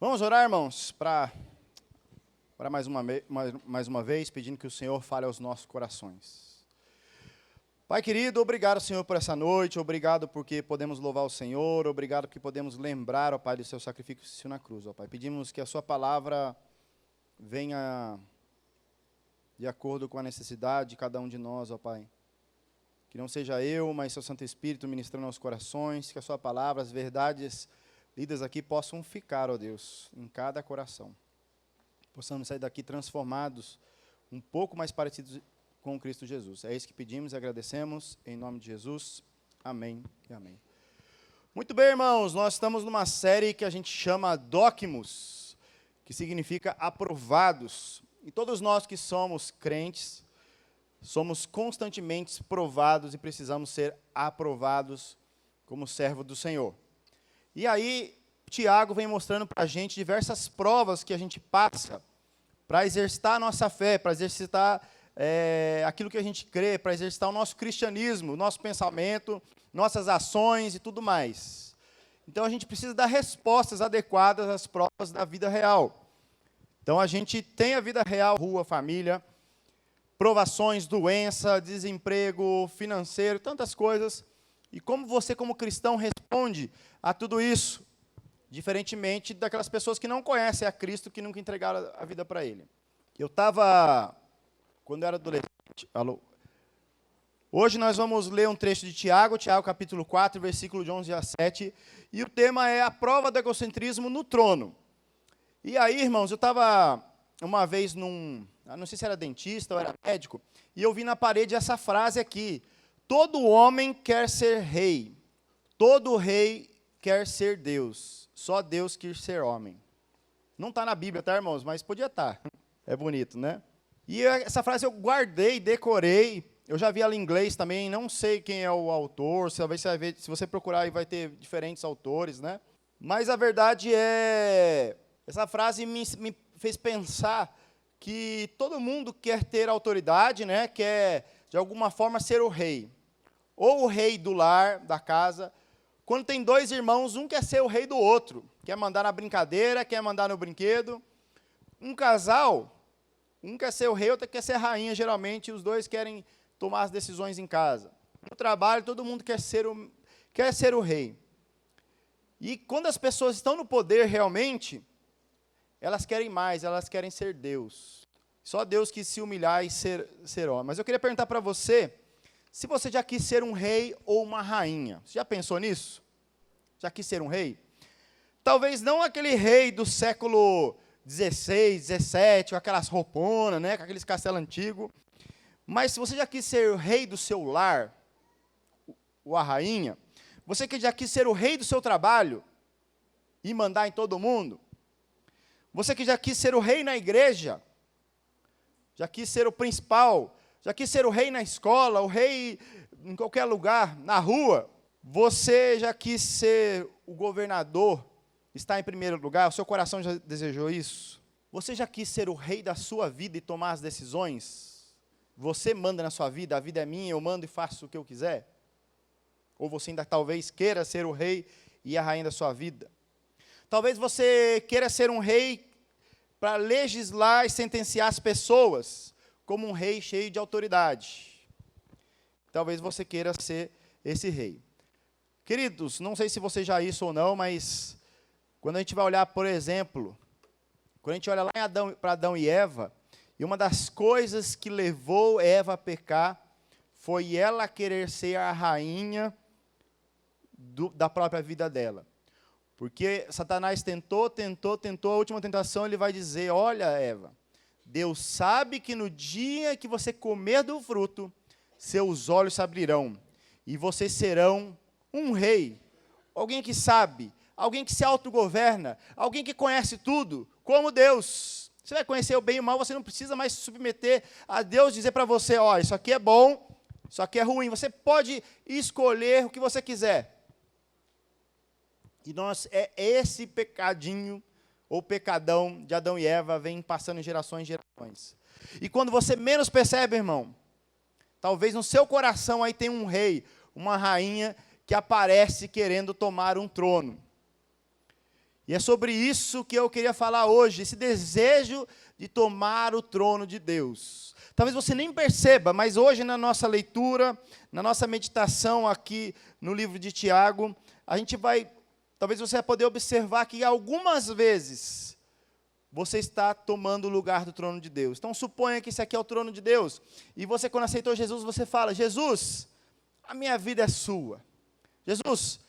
Vamos orar, irmãos, para mais uma vez, pedindo que o Senhor fale aos nossos corações. Pai querido, obrigado, Senhor, por essa noite, obrigado porque podemos louvar o Senhor, obrigado porque podemos lembrar, ó Pai, do seu sacrifício na cruz, ó Pai. Pedimos que a sua palavra venha de acordo com a necessidade de cada um de nós, ó Pai. Que não seja eu, mas seu Santo Espírito ministrando aos corações, que a sua palavra, as verdades lidas aqui possam ficar, ó Deus, em cada coração. Possamos sair daqui transformados, um pouco mais parecidos com Cristo Jesus. É isso que pedimos e agradecemos, em nome de Jesus. Amém e amém. Muito bem, irmãos, nós estamos numa série que a gente chama Docmus, que significa aprovados. E todos nós que somos crentes, somos constantemente provados e precisamos ser aprovados como servo do Senhor. E aí, Tiago vem mostrando para a gente diversas provas que a gente passa para exercitar a nossa fé, para exercitar aquilo que a gente crê, para exercitar o nosso cristianismo, o nosso pensamento, nossas ações e tudo mais. Então, a gente precisa dar respostas adequadas às provas da vida real. Então, a gente tem a vida real, rua, família, provações, doença, desemprego, financeiro, tantas coisas. E como você, como cristão, responde a tudo isso? Diferentemente daquelas pessoas que não conhecem a Cristo, que nunca entregaram a vida para Ele. Eu estava, quando eu era adolescente, hoje nós vamos ler um trecho de Tiago capítulo 4, versículo de 11 a 7, e o tema é a prova do egocentrismo no trono. E aí, irmãos, eu estava uma vez não sei se era dentista ou era médico, e eu vi na parede essa frase aqui: todo homem quer ser rei, todo rei quer ser Deus, só Deus quer ser homem. Não está na Bíblia, tá, irmãos? Mas podia estar. É bonito, né? E essa frase eu guardei, decorei. Eu já vi ela em inglês também, não sei quem é o autor, talvez você vai ver, se você procurar aí vai ter diferentes autores, né? Mas a verdade é, essa frase me fez pensar que todo mundo quer ter autoridade, né? Quer, de alguma forma, ser o rei. Ou o rei do lar, da casa. Quando tem dois irmãos, um quer ser o rei do outro. Quer mandar na brincadeira, quer mandar no brinquedo. Um casal, um quer ser o rei, outro quer ser a rainha, geralmente. Os dois querem tomar as decisões em casa. No trabalho, todo mundo quer ser o rei. E quando as pessoas estão no poder realmente, elas querem mais, elas querem ser Deus. Só Deus quis se humilhar e ser homem. Mas eu queria perguntar para você, se você já quis ser um rei ou uma rainha. Você já pensou nisso? Já quis ser um rei? Talvez não aquele rei do século XVI, XVII, com aquelas rouponas, né, com aqueles castelos antigos. Mas se você já quis ser o rei do seu lar, ou a rainha, você que já quis ser o rei do seu trabalho e mandar em todo mundo, você que já quis ser o rei na igreja, já quis ser o principal, já quis ser o rei na escola, o rei em qualquer lugar, na rua, você já quis ser o governador, está em primeiro lugar, o seu coração já desejou isso? Você já quis ser o rei da sua vida e tomar as decisões? Você manda na sua vida, a vida é minha, eu mando e faço o que eu quiser? Ou você ainda talvez queira ser o rei e a rainha da sua vida? Talvez você queira ser um rei para legislar e sentenciar as pessoas, como um rei cheio de autoridade. Talvez você queira ser esse rei. Queridos, não sei se você já isso ou não, mas quando a gente vai olhar, por exemplo, quando a gente olha lá para Adão e Eva, e uma das coisas que levou Eva a pecar foi ela querer ser a rainha da própria vida dela. Porque Satanás tentou, a última tentação ele vai dizer: olha, Eva, Deus sabe que no dia que você comer do fruto, seus olhos se abrirão, e vocês serão um rei, alguém que sabe, alguém que se autogoverna, alguém que conhece tudo, como Deus. Você vai conhecer o bem e o mal, você não precisa mais se submeter a Deus, dizer para você: ó, isso aqui é bom, isso aqui é ruim. Você pode escolher o que você quiser. E esse pecadinho, ou pecadão de Adão e Eva, vem passando em gerações e gerações. E quando você menos percebe, irmão, talvez no seu coração aí tem um rei, uma rainha, que aparece querendo tomar um trono. E é sobre isso que eu queria falar hoje, esse desejo de tomar o trono de Deus. Talvez você nem perceba, mas hoje na nossa leitura, na nossa meditação aqui no livro de Tiago, a gente vai, talvez você vai poder observar que algumas vezes você está tomando o lugar do trono de Deus. Então suponha que esse aqui é o trono de Deus, e você quando aceitou Jesus, você fala: Jesus, a minha vida é sua. Jesus,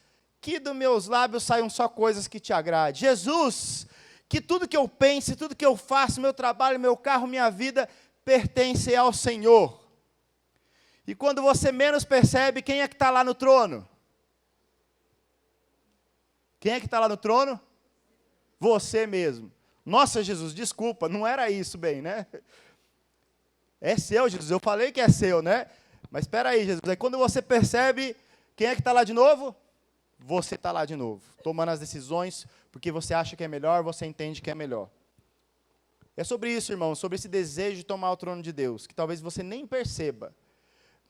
que dos meus lábios saiam só coisas que te agradem. Jesus, que tudo que eu pense, tudo que eu faço, meu trabalho, meu carro, minha vida, pertence ao Senhor. E quando você menos percebe, quem é que está lá no trono? Quem é que está lá no trono? Você mesmo. Nossa, Jesus, desculpa, não era isso bem, né? É seu, Jesus, eu falei que é seu, né? Mas espera aí, Jesus, aí quando você percebe, quem é que está lá de novo? Você está lá de novo, tomando as decisões, porque você acha que é melhor, você entende que é melhor. É sobre isso, irmão, sobre esse desejo de tomar o trono de Deus, que talvez você nem perceba.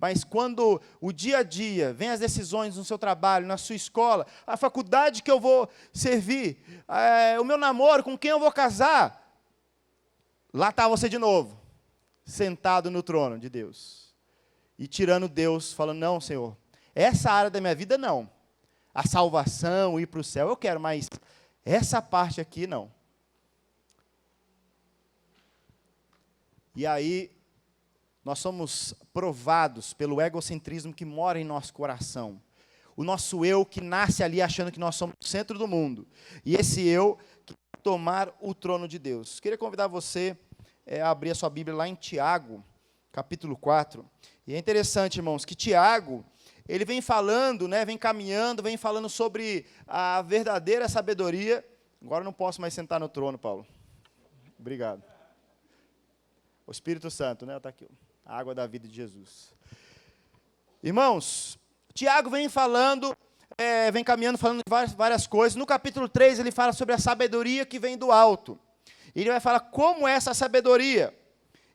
Mas quando o dia a dia, vem as decisões no seu trabalho, na sua escola, a faculdade que eu vou servir, o meu namoro, com quem eu vou casar, lá está você de novo, sentado no trono de Deus. E tirando Deus, falando: não, Senhor, essa área da minha vida não. A salvação, ir para o céu, eu quero, mas essa parte aqui não. E aí, nós somos provados pelo egocentrismo que mora em nosso coração. O nosso eu que nasce ali achando que nós somos o centro do mundo. E esse eu que quer tomar o trono de Deus. Queria convidar você a abrir a sua Bíblia lá em Tiago, capítulo 4. E é interessante, irmãos, que Tiago, ele vem falando, né, vem caminhando, vem falando sobre a verdadeira sabedoria. Agora eu não posso mais sentar no trono, Paulo. Obrigado. O Espírito Santo, né? Está aqui, a água da vida de Jesus. Irmãos, Tiago vem falando, vem caminhando, falando de várias coisas. No capítulo 3, ele fala sobre a sabedoria que vem do alto. Ele vai falar como é essa sabedoria.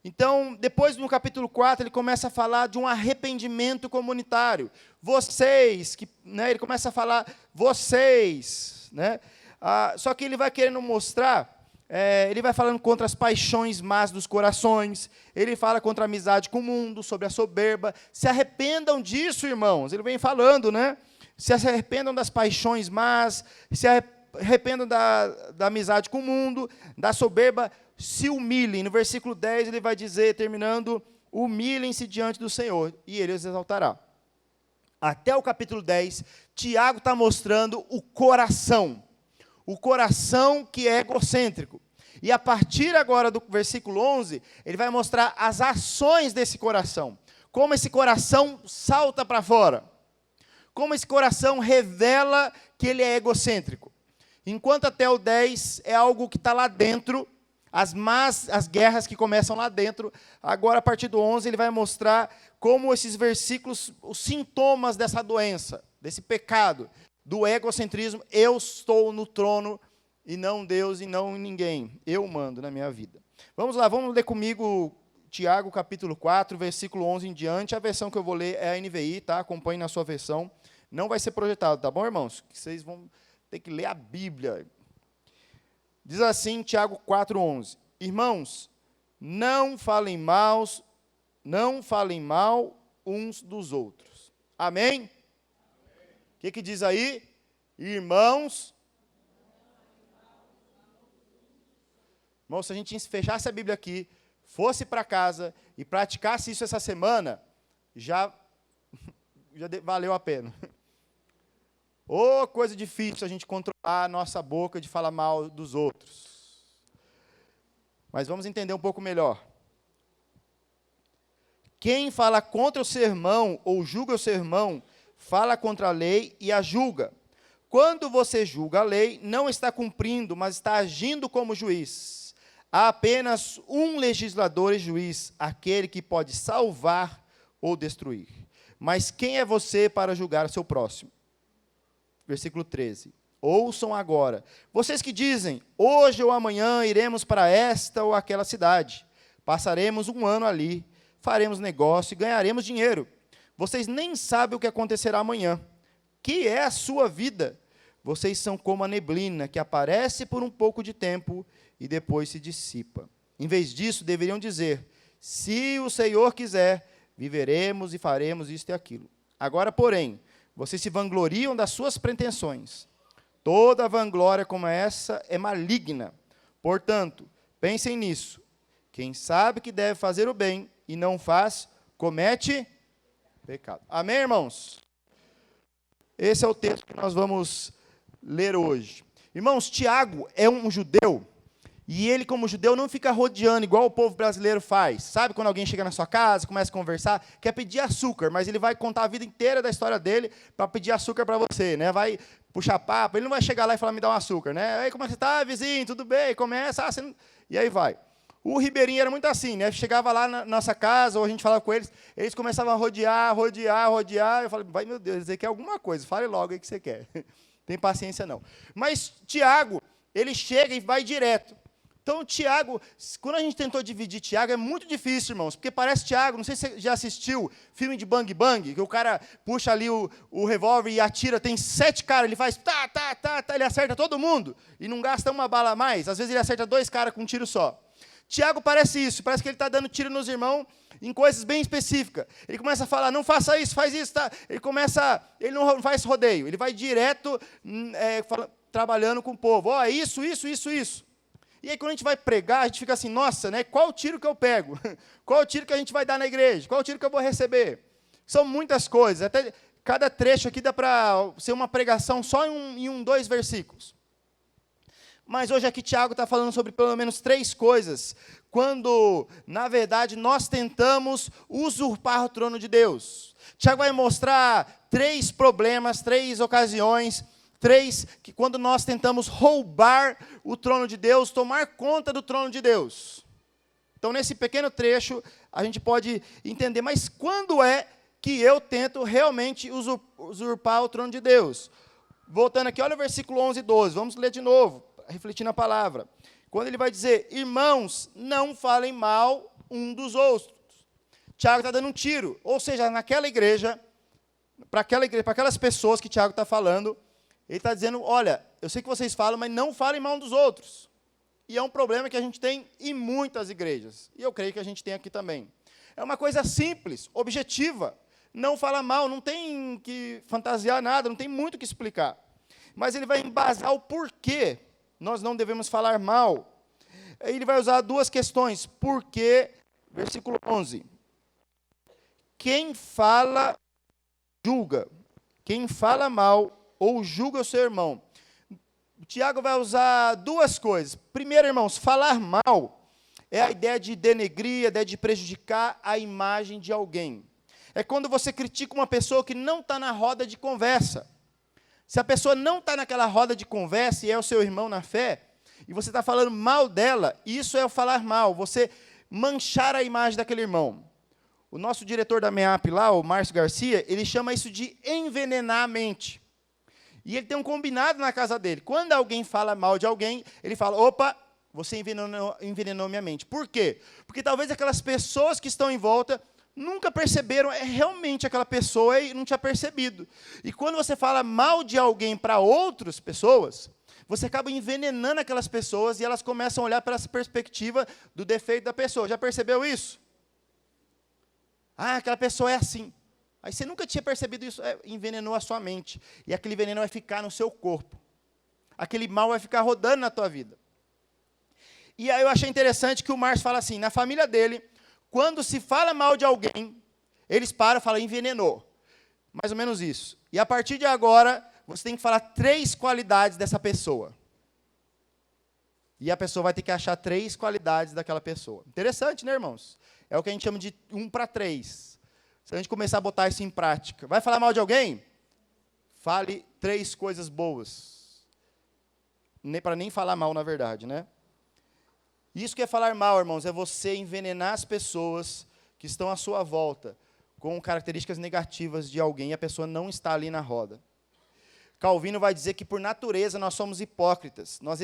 Então, depois no capítulo 4, ele começa a falar de um arrependimento comunitário. Vocês, né, ele começa a falar, vocês, né? Só que ele vai querendo mostrar, ele vai falando contra as paixões más dos corações, ele fala contra a amizade com o mundo, sobre a soberba. Se arrependam disso, irmãos. Ele vem falando, né? Se arrependam das paixões más, se arrependam da amizade com o mundo, da soberba, se humilhem. No versículo 10 ele vai dizer, terminando: humilhem-se diante do Senhor, e Ele os exaltará. Até o capítulo 10, Tiago está mostrando o coração que é egocêntrico. E a partir agora do versículo 11, ele vai mostrar as ações desse coração. Como esse coração salta para fora. Como esse coração revela que ele é egocêntrico. Enquanto até o 10 é algo que está lá dentro, as guerras que começam lá dentro. Agora, a partir do 11, ele vai mostrar como esses versículos, os sintomas dessa doença, desse pecado, do egocentrismo. Eu estou no trono, e não Deus, e não ninguém. Eu mando na minha vida. Vamos lá, vamos ler comigo Tiago, capítulo 4, versículo 11 em diante. A versão que eu vou ler é a NVI, tá? Acompanhe na sua versão. Não vai ser projetado, tá bom, irmãos? Vocês vão ter que ler a Bíblia. Diz assim, Tiago 4:11. Irmãos, não falem mal uns dos outros. Amém? O que diz aí? Irmãos, se a gente fechasse a Bíblia aqui, fosse para casa e praticasse isso essa semana, já valeu a pena. Ô, coisa difícil a gente controlar a nossa boca de falar mal dos outros. Mas vamos entender um pouco melhor. Quem fala contra o seu irmão ou julga o seu irmão, fala contra a lei e a julga. Quando você julga a lei, não está cumprindo, mas está agindo como juiz. Há apenas um legislador e juiz, aquele que pode salvar ou destruir. Mas quem é você para julgar o seu próximo? Versículo 13. Ouçam agora. Vocês que dizem, hoje ou amanhã iremos para esta ou aquela cidade. Passaremos um ano ali, faremos negócio e ganharemos dinheiro. Vocês nem sabem o que acontecerá amanhã. Que é a sua vida? vocês são como a neblina, que aparece por um pouco de tempo e depois se dissipa. Em vez disso, deveriam dizer: se o Senhor quiser, viveremos e faremos isto e aquilo. Agora, porém, vocês se vangloriam das suas pretensões. Toda vanglória como essa é maligna. Portanto, pensem nisso. Quem sabe que deve fazer o bem e não faz, comete pecado. Amém, irmãos? Esse é o texto que nós vamos ler hoje. Irmãos, Tiago é um judeu, e ele, como judeu, não fica rodeando igual o povo brasileiro faz. Sabe quando alguém chega na sua casa, começa a conversar, quer pedir açúcar, mas ele vai contar a vida inteira da história dele para pedir açúcar para você, né? Vai puxar papo, ele não vai chegar lá e falar: me dá um açúcar, né? Aí, como é que você está, vizinho? Tudo bem? Começa, e aí vai. O ribeirinho era muito assim, né? Chegava lá na nossa casa, ou a gente falava com eles começavam a rodear. Eu falei: vai, meu Deus, você quer alguma coisa, fale logo aí o que você quer. Tem paciência não. Mas Tiago, ele chega e vai direto. Então, Tiago, quando a gente tentou dividir Tiago, é muito difícil, irmãos, porque parece Tiago, não sei se você já assistiu filme de Bang Bang, que o cara puxa ali o revólver e atira, tem 7 caras, ele faz tá, ele acerta todo mundo, e não gasta uma bala a mais, às vezes ele acerta 2 caras com um tiro só. Tiago parece isso, parece que ele está dando tiro nos irmãos em coisas bem específicas. Ele começa a falar: não faça isso, faz isso. Tá? Ele não faz rodeio, ele vai direto trabalhando com o povo. Ó, isso. E aí, quando a gente vai pregar, a gente fica assim: nossa, né, qual o tiro que eu pego? Qual o tiro que a gente vai dar na igreja? Qual o tiro que eu vou receber? São muitas coisas, até cada trecho aqui dá para ser uma pregação só em 2 versículos. Mas hoje aqui Tiago está falando sobre pelo menos 3 coisas, quando, na verdade, nós tentamos usurpar o trono de Deus. Tiago vai mostrar 3 problemas, 3 ocasiões, 3 que quando nós tentamos roubar o trono de Deus, tomar conta do trono de Deus. Então, nesse pequeno trecho, a gente pode entender, mas quando é que eu tento realmente usurpar o trono de Deus? Voltando aqui, olha o versículo 11 e 12, vamos ler de novo, refletindo a palavra. Quando ele vai dizer: irmãos, não falem mal um dos outros. Tiago está dando um tiro, ou seja, naquela igreja, para aquelas pessoas que Tiago está falando, ele está dizendo: olha, eu sei que vocês falam, mas não falem mal um dos outros. E é um problema que a gente tem em muitas igrejas, e eu creio que a gente tem aqui também. É uma coisa simples, objetiva, não fala mal, não tem que fantasiar nada, não tem muito o que explicar. Mas ele vai embasar o porquê nós não devemos falar mal. Ele vai usar 2 questões. Porque, versículo 11. Quem fala, julga. Quem fala mal ou julga o seu irmão. O Tiago vai usar 2 coisas. Primeiro, irmãos, falar mal é a ideia de denegrir, a ideia de prejudicar a imagem de alguém. É quando você critica uma pessoa que não está na roda de conversa. Se a pessoa não está naquela roda de conversa e é o seu irmão na fé, e você está falando mal dela, isso é o falar mal, você manchar a imagem daquele irmão. O nosso diretor da MEAP lá, o Márcio Garcia, ele chama isso de envenenar a mente. E ele tem um combinado na casa dele. Quando alguém fala mal de alguém, ele fala: opa, você envenenou minha mente. Por quê? Porque talvez aquelas pessoas que estão em volta nunca perceberam, realmente aquela pessoa e não tinha percebido. E quando você fala mal de alguém para outras pessoas, você acaba envenenando aquelas pessoas e elas começam a olhar para essa perspectiva do defeito da pessoa. Já percebeu isso? Ah, aquela pessoa é assim. Aí você nunca tinha percebido isso, envenenou a sua mente. E aquele veneno vai ficar no seu corpo. Aquele mal vai ficar rodando na tua vida. E aí eu achei interessante que o Márcio fala assim: na família dele, quando se fala mal de alguém, eles param e falam: envenenou. Mais ou menos isso. E a partir de agora, você tem que falar 3 qualidades dessa pessoa. E a pessoa vai ter que achar 3 qualidades daquela pessoa. Interessante, né, irmãos? É o que a gente chama de 1 para 3. Se a gente começar a botar isso em prática. Vai falar mal de alguém? Fale 3 coisas boas. Para nem falar mal, na verdade, né? Isso que é falar mal, irmãos, é você envenenar as pessoas que estão à sua volta com características negativas de alguém e a pessoa não está ali na roda. Calvino vai dizer que, por natureza, nós somos hipócritas. Nós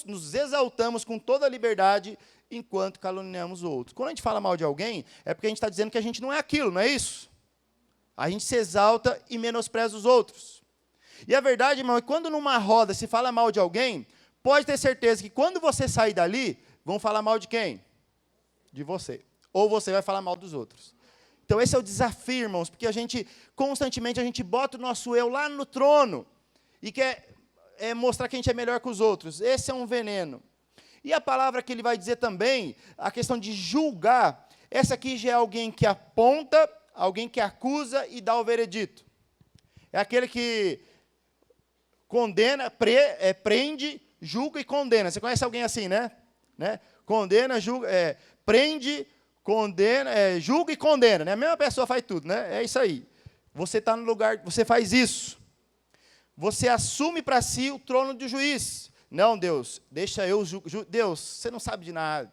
nos exaltamos com toda a liberdade enquanto caluniamos o outro. Quando a gente fala mal de alguém, é porque a gente está dizendo que a gente não é aquilo, não é isso? A gente se exalta e menospreza os outros. E a verdade, irmão, é que quando numa roda se fala mal de alguém, pode ter certeza que quando você sair dali, vão falar mal de quem? De você. Ou você vai falar mal dos outros. Então esse é o desafio, irmãos, porque constantemente, a gente bota o nosso eu lá no trono e quer mostrar que a gente é melhor que os outros. Esse é um veneno. E a palavra que ele vai dizer também, a questão de julgar, essa aqui já é alguém que aponta, alguém que acusa e dá o veredito. É aquele que condena, prende, julga e condena. Você conhece alguém assim, né? Condena, julga, prende, condena, julga e condena. Né? A mesma pessoa faz tudo, né? É isso aí. Você está no lugar, você faz isso. Você assume para si o trono de juiz. Não, Deus, deixa eu julgar. Deus, você não sabe de nada.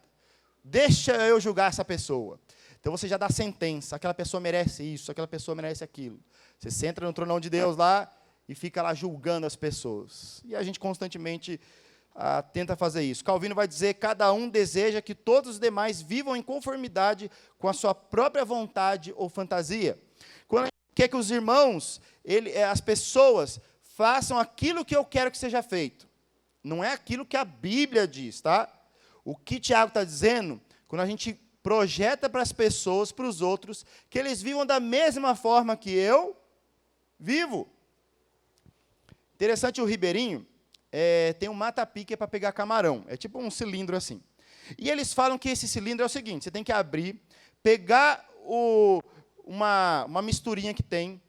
Deixa eu julgar essa pessoa. Então você já dá sentença. Aquela pessoa merece isso, aquela pessoa merece aquilo. Você senta no tronão de Deus lá e fica lá julgando as pessoas. E a gente constantemente tenta fazer isso. Calvino vai dizer: cada um deseja que todos os demais vivam em conformidade com a sua própria vontade ou fantasia. Quando a gente quer que os irmãos, as pessoas, façam aquilo que eu quero que seja feito. Não é aquilo que a Bíblia diz, tá? O que Tiago está dizendo, quando a gente projeta para as pessoas, para os outros, que eles vivam da mesma forma que eu vivo. Interessante, o ribeirinho tem um mata-pique para pegar camarão. É tipo um cilindro assim. E eles falam que esse cilindro é o seguinte: você tem que abrir, pegar uma misturinha que tem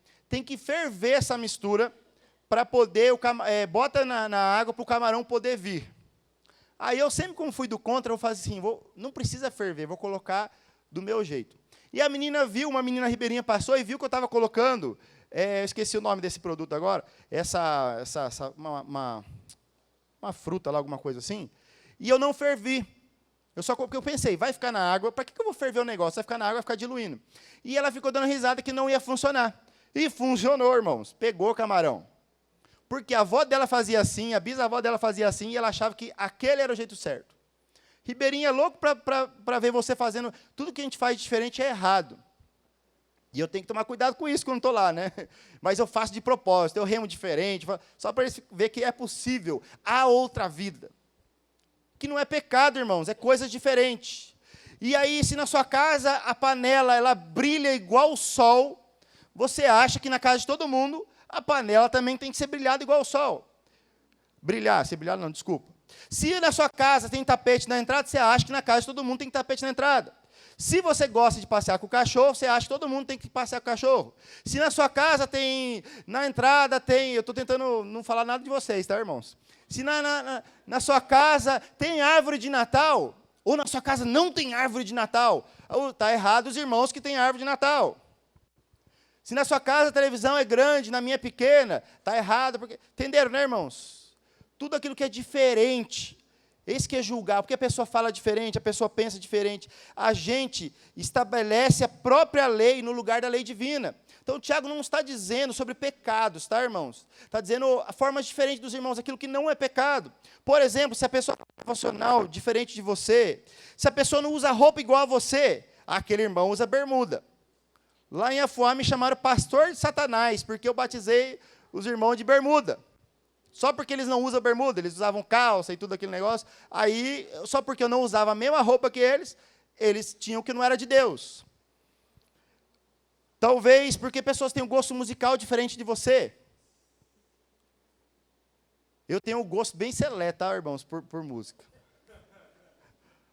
que ferver essa mistura para poder, bota na água para o camarão poder vir. Aí eu sempre, como fui do contra, eu faço assim, não precisa ferver, vou colocar do meu jeito. E a menina viu, uma menina ribeirinha passou e viu que eu estava colocando, eu esqueci o nome desse produto agora, uma fruta lá, alguma coisa assim, e eu não fervi. Porque eu pensei, vai ficar na água, para que eu vou ferver o negócio? Vai ficar na água, vai ficar diluindo. E ela ficou dando risada que não ia funcionar. E funcionou, irmãos, pegou o camarão. Porque a avó dela fazia assim, a bisavó dela fazia assim, e ela achava que aquele era o jeito certo. Ribeirinho é louco para ver você fazendo, tudo que a gente faz diferente é errado. E eu tenho que tomar cuidado com isso quando estou lá, né? Mas eu faço de propósito, eu remo diferente, só para eles ver que é possível. Há outra vida. Que não é pecado, irmãos, é coisa diferente. E aí, se na sua casa a panela ela brilha igual o sol, você acha que na casa de todo mundo a panela também tem que ser brilhada igual o sol. Ser brilhado não, desculpa. Se na sua casa tem tapete na entrada, você acha que na casa de todo mundo tem tapete na entrada. Se você gosta de passear com o cachorro, você acha que todo mundo tem que passear com o cachorro. Se na sua casa na entrada eu estou tentando não falar nada de vocês, tá, irmãos? Se na sua casa tem árvore de Natal, ou na sua casa não tem árvore de Natal, está errado os irmãos que têm árvore de Natal. Se na sua casa a televisão é grande, na minha é pequena, está errado. Entenderam, né, irmãos? Tudo aquilo que é diferente, esse que é julgar, porque a pessoa fala diferente, a pessoa pensa diferente. A gente estabelece a própria lei no lugar da lei divina. Então, o Tiago não está dizendo sobre pecados, tá, irmãos? Está dizendo formas diferentes dos irmãos, aquilo que não é pecado. Por exemplo, se a pessoa é profissional diferente de você, se a pessoa não usa roupa igual a você, aquele irmão usa bermuda. Lá em Afuá me chamaram pastor de Satanás, porque eu batizei os irmãos de bermuda. Só porque eles não usam bermuda, eles usavam calça e tudo aquele negócio. Aí, só porque eu não usava a mesma roupa que eles tinham que não era de Deus. Talvez porque pessoas têm um gosto musical diferente de você. Eu tenho um gosto bem seleto, tá, irmãos, por música.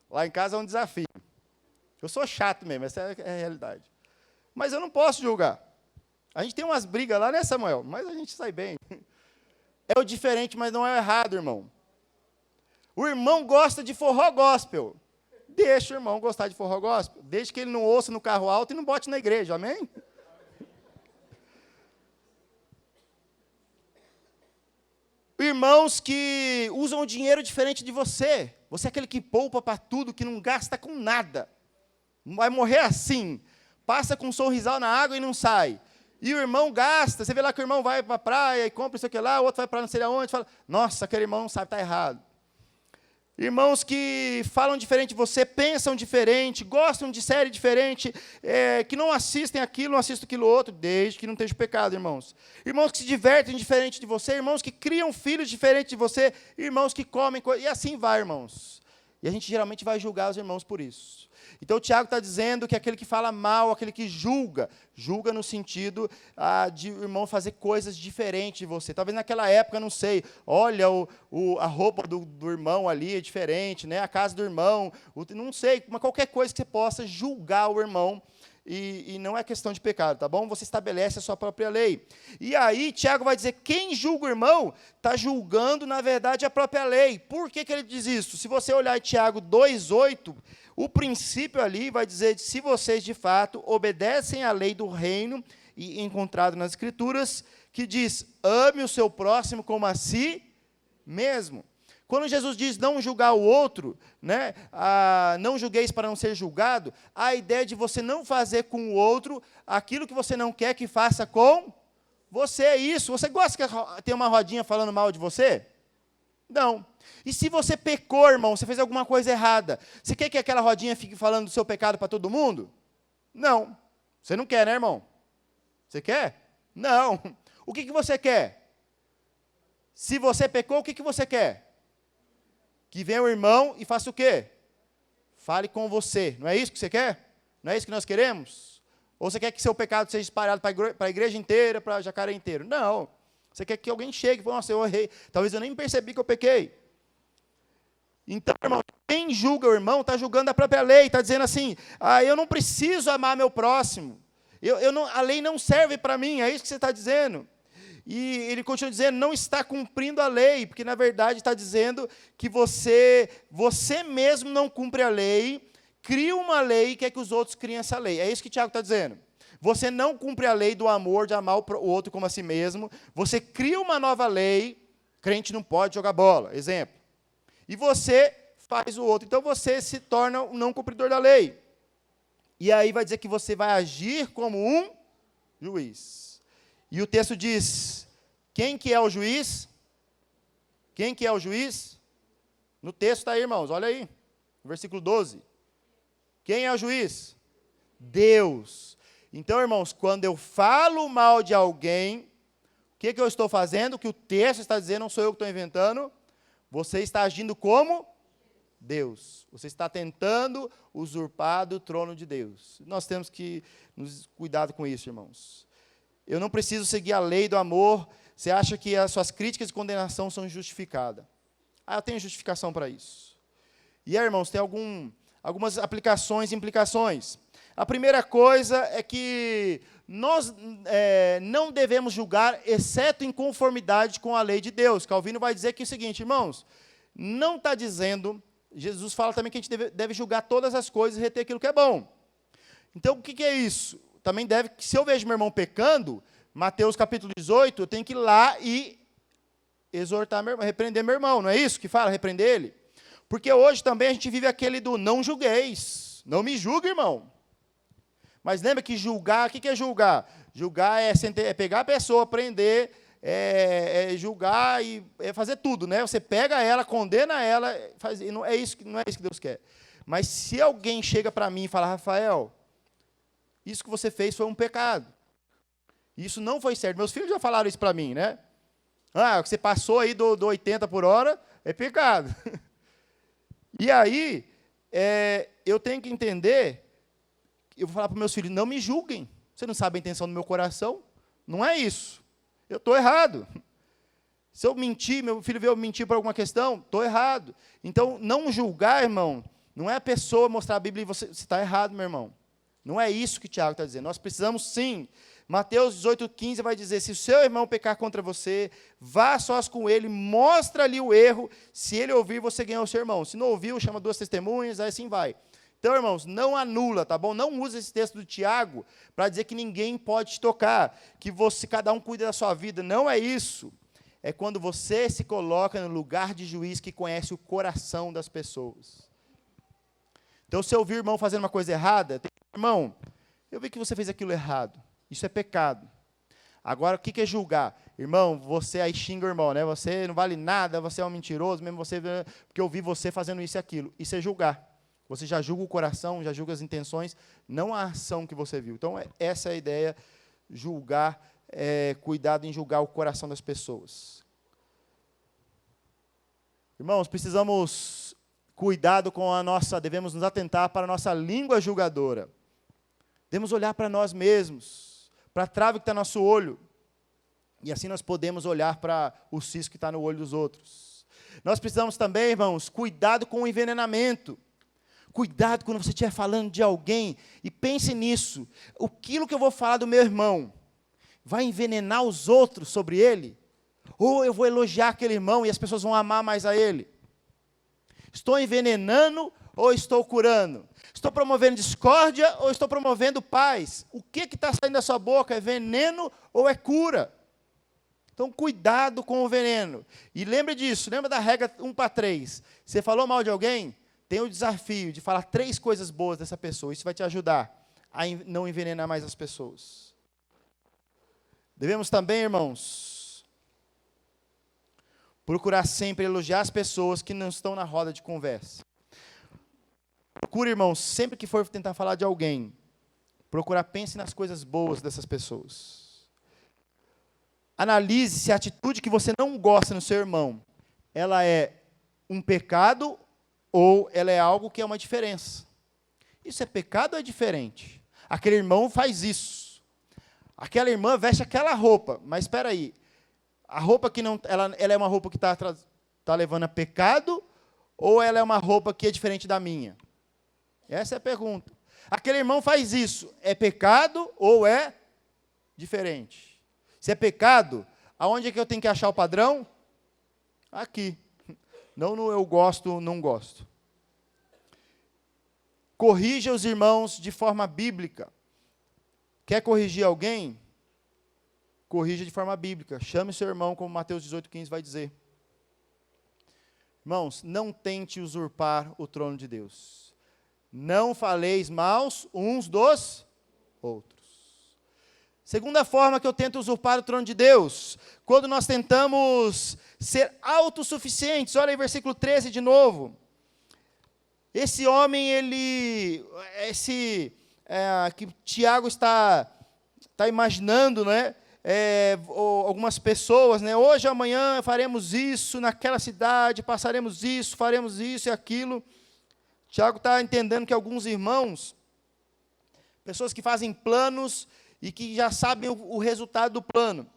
Lá em casa é um desafio. Eu sou chato mesmo, essa é a realidade. Mas eu não posso julgar. A gente tem umas brigas lá, né, Samuel? Mas a gente sai bem. É o diferente, mas não é o errado, irmão. O irmão gosta de forró gospel. Deixa o irmão gostar de forró gospel. Desde que ele não ouça no carro alto e não bote na igreja, amém? Irmãos que usam dinheiro diferente de você. Você é aquele que poupa para tudo, que não gasta com nada. Vai morrer assim. Passa com um sorrisal na água e não sai. E o irmão gasta. Você vê lá que o irmão vai para a praia e compra isso aqui lá, o outro vai para não sei aonde, fala, nossa, aquele irmão não sabe, está errado. Irmãos que falam diferente de você, pensam diferente, gostam de série diferente, que não assistem aquilo, não assistem aquilo outro, desde que não esteja pecado, irmãos. Irmãos que se divertem diferente de você, irmãos que criam filhos diferentes de você, irmãos que comem, e assim vai, irmãos. E a gente geralmente vai julgar os irmãos por isso. Então, o Tiago está dizendo que aquele que fala mal, aquele que julga no sentido de o irmão fazer coisas diferentes de você. Talvez naquela época, não sei, olha, a roupa do irmão ali é diferente, né? A casa do irmão, não sei, mas qualquer coisa que você possa julgar o irmão, e não é questão de pecado, tá bom? Você estabelece a sua própria lei. E aí, Tiago vai dizer, quem julga o irmão, está julgando, na verdade, a própria lei. Por que ele diz isso? Se você olhar em Tiago 2,8, o princípio ali vai dizer, se vocês, de fato, obedecem à lei do reino, e encontrado nas Escrituras, que diz, ame o seu próximo como a si mesmo. Quando Jesus diz não julgar o outro, né, não julgueis para não ser julgado, a ideia de você não fazer com o outro aquilo que você não quer que faça com você. É isso. Você gosta que tem uma rodinha falando mal de você? Não. E se você pecou, irmão, você fez alguma coisa errada, você quer que aquela rodinha fique falando do seu pecado para todo mundo? Não. Você não quer, né, irmão? Você quer? Não. O que você quer? Se você pecou, o que você quer? Que venha o irmão e faça o quê? Fale com você. Não é isso que você quer? Não é isso que nós queremos? Ou você quer que seu pecado seja espalhado para a igreja inteira, para Jacaré inteiro? Não. Você quer que alguém chegue e fale, nossa, eu errei. Talvez eu nem percebi que eu pequei. Então, irmão, quem julga o irmão está julgando a própria lei. Está dizendo assim, eu não preciso amar meu próximo. A lei não serve para mim. É isso que você está dizendo. E ele continua dizendo, não está cumprindo a lei, porque, na verdade, está dizendo que você mesmo não cumpre a lei, cria uma lei e quer que os outros criem essa lei. É isso que Tiago está dizendo. Você não cumpre a lei do amor, de amar o outro como a si mesmo, você cria uma nova lei, crente não pode jogar bola, exemplo. E você faz o outro, então você se torna um não cumpridor da lei. E aí vai dizer que você vai agir como um juiz. E o texto diz, quem que é o juiz? Quem que é o juiz? No texto está aí, irmãos, olha aí, versículo 12. Quem é o juiz? Deus. Então, irmãos, quando eu falo mal de alguém, o que eu estou fazendo? O que o texto está dizendo, não sou eu que estou inventando, você está agindo como Deus. Você está tentando usurpar do trono de Deus. Nós temos que nos cuidar com isso, irmãos. Eu não preciso seguir a lei do amor. Você acha que as suas críticas de condenação são justificadas? Eu tenho justificação para isso. E aí, irmãos, tem algumas aplicações e implicações. A primeira coisa é que nós não devemos julgar, exceto em conformidade com a lei de Deus. Calvino vai dizer que é o seguinte, irmãos, não está dizendo, Jesus fala também que a gente deve julgar todas as coisas e reter aquilo que é bom. Então, o que é isso? Também se eu vejo meu irmão pecando, Mateus capítulo 18, eu tenho que ir lá e exortar meu irmão, repreender meu irmão, não é isso que fala, repreender ele? Porque hoje também a gente vive aquele do não julgueis, não me julgue, irmão. Mas lembra que julgar, o que é julgar? Julgar é pegar a pessoa, prender, julgar e fazer tudo, né? Você pega ela, condena ela, não é isso que Deus quer. Mas se alguém chega para mim e fala, Rafael, isso que você fez foi um pecado. Isso não foi certo. Meus filhos já falaram isso para mim, né? Você passou aí do 80 por hora, é pecado. E aí, eu tenho que entender, eu vou falar para meus filhos, não me julguem. Você não sabe a intenção do meu coração? Não é isso. Eu estou errado. Se eu mentir, meu filho veio mentir por alguma questão, estou errado. Então, não julgar, irmão, não é a pessoa mostrar a Bíblia e você está errado, meu irmão. Não é isso que Tiago está dizendo. Nós precisamos, sim. Mateus 18,15 vai dizer, se o seu irmão pecar contra você, vá a sós com ele, mostra-lhe o erro. Se ele ouvir, você ganha o seu irmão. Se não ouvir, chama 2 testemunhas, aí assim vai. Então, irmãos, não anula, tá bom? Não use esse texto do Tiago para dizer que ninguém pode te tocar, que cada um cuida da sua vida. Não é isso. É quando você se coloca no lugar de juiz que conhece o coração das pessoas. Então, se eu ouvir o irmão fazendo uma coisa errada, irmão, eu vi que você fez aquilo errado. Isso é pecado. Agora, o que é julgar? Irmão, você aí xinga o irmão, né? Você não vale nada, você é um mentiroso, mesmo você, porque eu vi você fazendo isso e aquilo. Isso é julgar. Você já julga o coração, já julga as intenções, não a ação que você viu. Então, essa é a ideia, julgar, cuidado em julgar o coração das pessoas. Irmãos, precisamos cuidado com devemos nos atentar para a nossa língua julgadora. Devemos olhar para nós mesmos, para a trave que está no nosso olho. E assim nós podemos olhar para o cisco que está no olho dos outros. Nós precisamos também, irmãos, cuidado com o envenenamento. Cuidado quando você estiver falando de alguém, e pense nisso. Aquilo que eu vou falar do meu irmão, vai envenenar os outros sobre ele? Ou eu vou elogiar aquele irmão e as pessoas vão amar mais a ele? Estou envenenando ou estou curando? Estou promovendo discórdia ou estou promovendo paz? O que está saindo da sua boca? É veneno ou é cura? Então, cuidado com o veneno. E lembre disso, lembra da regra 1:3. Você falou mal de alguém? Tem o desafio de falar 3 coisas boas dessa pessoa. Isso vai te ajudar a não envenenar mais as pessoas. Devemos também, irmãos, procurar sempre elogiar as pessoas que não estão na roda de conversa. Procure, irmãos, sempre que for tentar falar de alguém, pense nas coisas boas dessas pessoas. Analise se a atitude que você não gosta no seu irmão, ela é um pecado ou ela é algo que é uma diferença. Isso é pecado ou é diferente? Aquele irmão faz isso. Aquela irmã veste aquela roupa, mas espera aí. A roupa que não, ela é uma roupa que está levando a pecado ou ela é uma roupa que é diferente da minha? Essa é a pergunta. Aquele irmão faz isso, é pecado ou é diferente? Se é pecado, aonde é que eu tenho que achar o padrão? Aqui. Não no eu gosto, não gosto. Corrija os irmãos de forma bíblica. Quer corrigir alguém? Corrija de forma bíblica. Chame seu irmão, como Mateus 18:15 vai dizer. Irmãos, não tente usurpar o trono de Deus. Não faleis maus uns dos outros. Segunda forma que eu tento usurpar o trono de Deus, quando nós tentamos ser autossuficientes. Olha aí, versículo 13 de novo. Esse homem, que Tiago está imaginando, né? Algumas pessoas, né? Hoje, amanhã faremos isso, naquela cidade, passaremos isso, faremos isso e aquilo. Tiago está entendendo que alguns irmãos, pessoas que fazem planos e que já sabem o resultado do plano.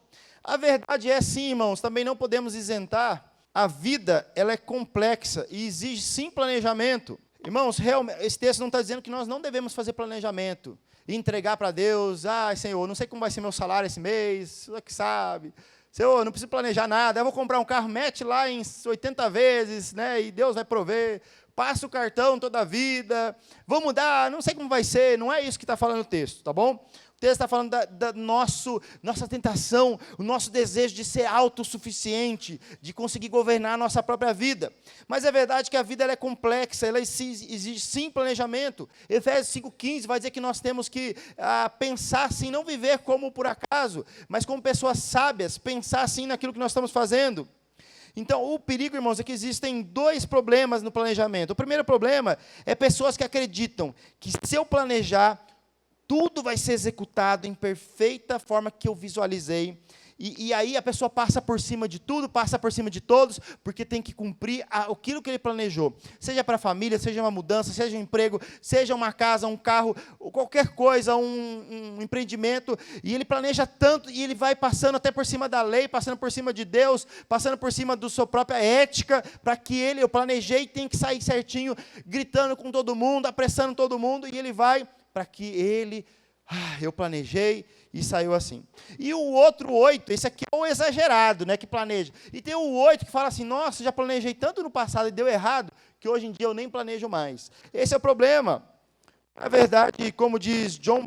A verdade é sim, irmãos, também não podemos isentar. A vida, ela é complexa e exige sim planejamento. Irmãos, realmente, esse texto não está dizendo que nós não devemos fazer planejamento e entregar para Deus. Senhor, não sei como vai ser meu salário esse mês, você que sabe. Senhor, não preciso planejar nada, eu vou comprar um carro, mete lá em 80 vezes, né, e Deus vai prover. Passa o cartão toda a vida, vou mudar, não sei como vai ser, não é isso que está falando o texto, tá bom? O texto está falando da nossa tentação, o nosso desejo de ser autossuficiente, de conseguir governar a nossa própria vida. Mas é verdade que a vida ela é complexa, ela exige sim planejamento. Efésios 5:15 vai dizer que nós temos que pensar assim, não viver como por acaso, mas como pessoas sábias, pensar assim naquilo que nós estamos fazendo. Então, o perigo, irmãos, é que existem 2 problemas no planejamento. O primeiro problema é pessoas que acreditam que se eu planejar, tudo vai ser executado em perfeita forma que eu visualizei. E aí a pessoa passa por cima de tudo, passa por cima de todos, porque tem que cumprir aquilo que ele planejou. Seja para a família, seja uma mudança, seja um emprego, seja uma casa, um carro, qualquer coisa, um empreendimento. E ele planeja tanto, e ele vai passando até por cima da lei, passando por cima de Deus, passando por cima da sua própria ética, para que eu planejei, tem que sair certinho, gritando com todo mundo, apressando todo mundo, e ele vai para que eu planejei, e saiu assim. E o outro 8, esse aqui é o exagerado, né, que planeja. E tem o 8 que fala assim, nossa, já planejei tanto no passado e deu errado, que hoje em dia eu nem planejo mais. Esse é o problema. Na verdade, como diz John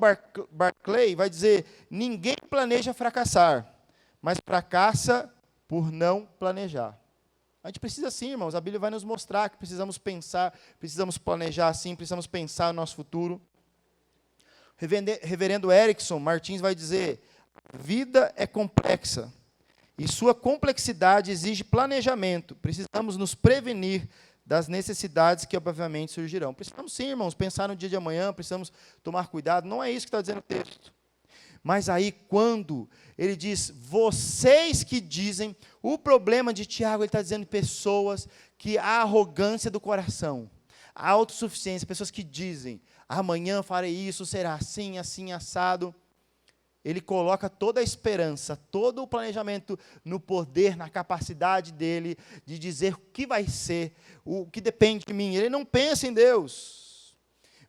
Barclay, vai dizer, ninguém planeja fracassar, mas fracassa por não planejar. A gente precisa sim, irmãos, a Bíblia vai nos mostrar que precisamos pensar, precisamos planejar assim, precisamos pensar no nosso futuro. Reverendo Erickson Martins vai dizer, vida é complexa e sua complexidade exige planejamento. Precisamos nos prevenir das necessidades que obviamente surgirão. Precisamos sim, irmãos, pensar no dia de amanhã, precisamos tomar cuidado. Não é isso que está dizendo o texto. Mas aí, quando ele diz, vocês que dizem, o problema de Tiago, ele está dizendo pessoas que a arrogância do coração, a autossuficiência, pessoas que dizem, amanhã farei isso, será assim, assim, assado. Ele coloca toda a esperança, todo o planejamento no poder, na capacidade dele de dizer o que vai ser, o que depende de mim. Ele não pensa em Deus.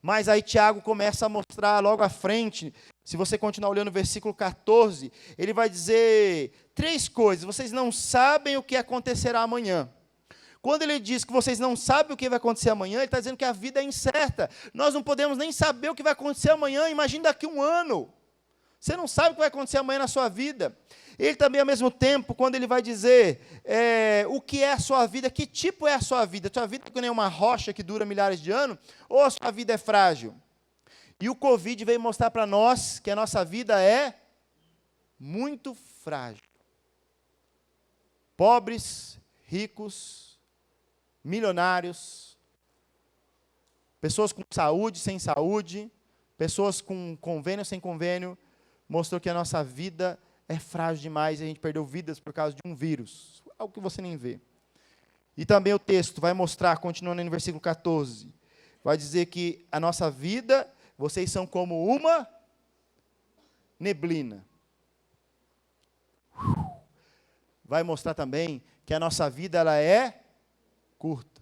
Mas aí Tiago começa a mostrar logo à frente, se você continuar olhando o versículo 14, ele vai dizer 3 coisas. Vocês não sabem o que acontecerá amanhã. Quando ele diz que vocês não sabem o que vai acontecer amanhã, ele está dizendo que a vida é incerta. Nós não podemos nem saber o que vai acontecer amanhã, imagine daqui a um ano. Você não sabe o que vai acontecer amanhã na sua vida. Ele também, ao mesmo tempo, quando ele vai dizer o que é a sua vida, que tipo é a sua vida? A sua vida é como uma rocha que dura milhares de anos? Ou a sua vida é frágil? E o Covid veio mostrar para nós que a nossa vida é muito frágil. Pobres, ricos, milionários, pessoas com saúde, sem saúde, pessoas com convênio, sem convênio, mostrou que a nossa vida é frágil demais e a gente perdeu vidas por causa de um vírus, algo que você nem vê. E também o texto vai mostrar, continuando no versículo 14, vai dizer que a nossa vida, vocês são como uma neblina. Vai mostrar também que a nossa vida ela é curta.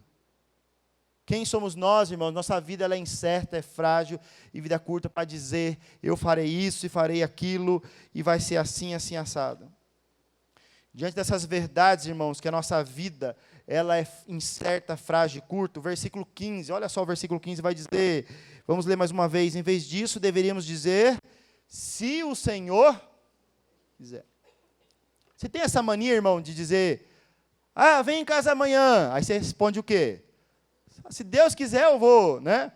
Quem somos nós, irmãos? Nossa vida ela é incerta, é frágil e vida curta para dizer, eu farei isso e farei aquilo e vai ser assim, assim, assado. Diante dessas verdades, irmãos, que a nossa vida ela é incerta, frágil e curta, o versículo 15, olha só o versículo 15 vai dizer, vamos ler mais uma vez, em vez disso deveríamos dizer, se o Senhor quiser. Você tem essa mania, irmão, de dizer, vem em casa amanhã, aí você responde o quê? Se Deus quiser, eu vou, né?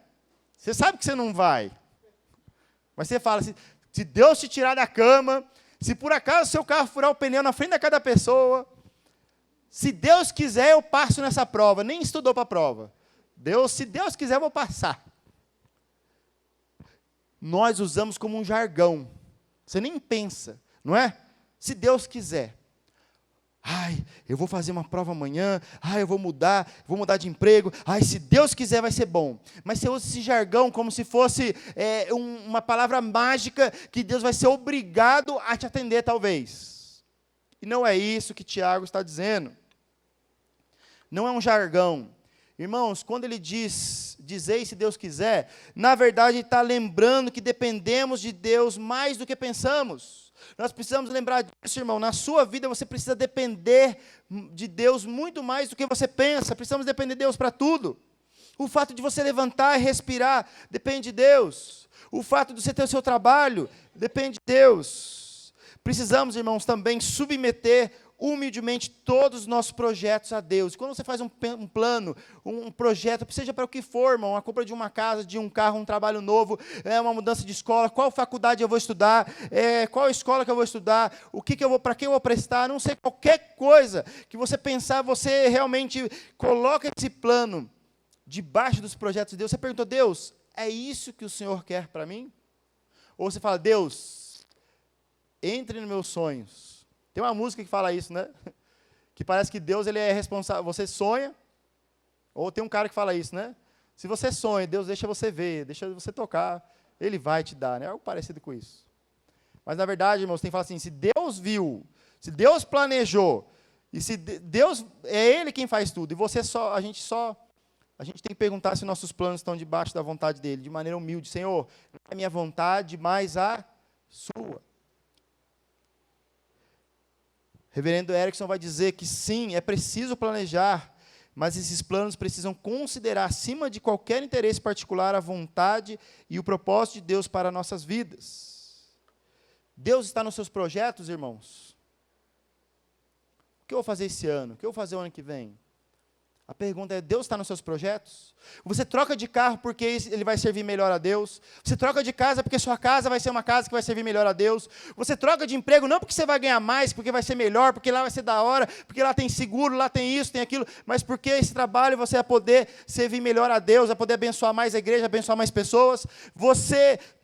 Você sabe que você não vai. Mas você fala, se Deus te tirar da cama, se por acaso seu carro furar o pneu na frente da cada pessoa, se Deus quiser, eu passo nessa prova. Nem estudou para a prova. Se Deus quiser, eu vou passar. Nós usamos como um jargão. Você nem pensa, não é? Se Deus quiser. Eu vou fazer uma prova amanhã, eu vou mudar de emprego, se Deus quiser vai ser bom. Mas você usa esse jargão como se fosse uma palavra mágica que Deus vai ser obrigado a te atender, talvez. E não é isso que Tiago está dizendo. Não é um jargão. Irmãos, quando ele dizei se Deus quiser, na verdade ele está lembrando que dependemos de Deus mais do que pensamos. Nós precisamos lembrar disso, irmão. Na sua vida você precisa depender de Deus muito mais do que você pensa. Precisamos depender de Deus para tudo. O fato de você levantar e respirar depende de Deus. O fato de você ter o seu trabalho depende de Deus. Precisamos, irmãos, também submeter humildemente todos os nossos projetos a Deus. Quando você faz um plano, um projeto, seja para o que for, irmão, a compra de uma casa, de um carro, um trabalho novo, uma mudança de escola, qual faculdade eu vou estudar, qual escola que eu vou estudar, para que eu vou prestar, não sei, qualquer coisa que você pensar, você realmente coloca esse plano debaixo dos projetos de Deus. Você perguntou, Deus, é isso que o Senhor quer para mim? Ou você fala, Deus, entre nos meus sonhos. Tem uma música que fala isso, né? Que parece que Deus ele é responsável. Você sonha, ou tem um cara que fala isso, né? Se você sonha, Deus deixa você ver, deixa você tocar, Ele vai te dar, né? Algo parecido com isso. Mas, na verdade, irmãos, tem que falar assim, se Deus viu, se Deus planejou, e se Deus, é Ele quem faz tudo, e a gente tem que perguntar se nossos planos estão debaixo da vontade dEle, de maneira humilde. Senhor, não é a minha vontade, mas a sua. Reverendo Erickson vai dizer que sim, é preciso planejar, mas esses planos precisam considerar, acima de qualquer interesse particular, a vontade e o propósito de Deus para nossas vidas. Deus está nos seus projetos, irmãos? O que eu vou fazer esse ano? O que eu vou fazer o ano que vem? A pergunta é, Deus está nos seus projetos? Você troca de carro porque ele vai servir melhor a Deus? Você troca de casa porque sua casa vai ser uma casa que vai servir melhor a Deus? Você troca de emprego não porque você vai ganhar mais, porque vai ser melhor, porque lá vai ser da hora, porque lá tem seguro, lá tem isso, tem aquilo, mas porque esse trabalho você vai poder servir melhor a Deus, vai poder abençoar mais a igreja, abençoar mais pessoas?